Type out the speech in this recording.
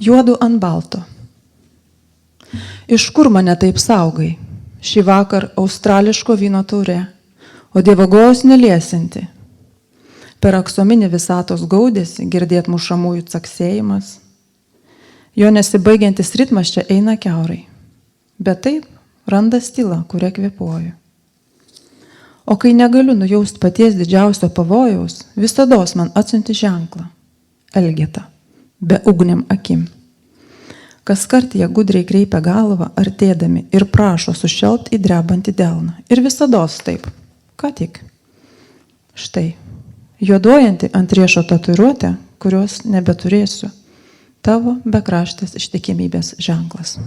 Juodu ant balto. Iš kur mane taip saugai? Šį vakar australiško vyno taurė, o dievagojos neliesinti. Per aksominį visatos gaudėsi girdėt mušamųjų caksėjimas. Jo nesibaigiantis ritmas čia eina kiaurai. Bet taip randas tyla, kuria kvėpuoju. O kai negaliu nujaust paties didžiausio pavojaus, visados man atsiunti ženklą. Elgeta, be ugniam akim. Kas kart jie gudriai kreipia galvą, artėdami ir prašo sušelpt į drebantį delną. Ir visados taip. Ką tik? Štai, juoduojanti ant riešo tatuiruotė, kurios nebeturėsiu. Tavo bekraštės ištikimybės ženklas.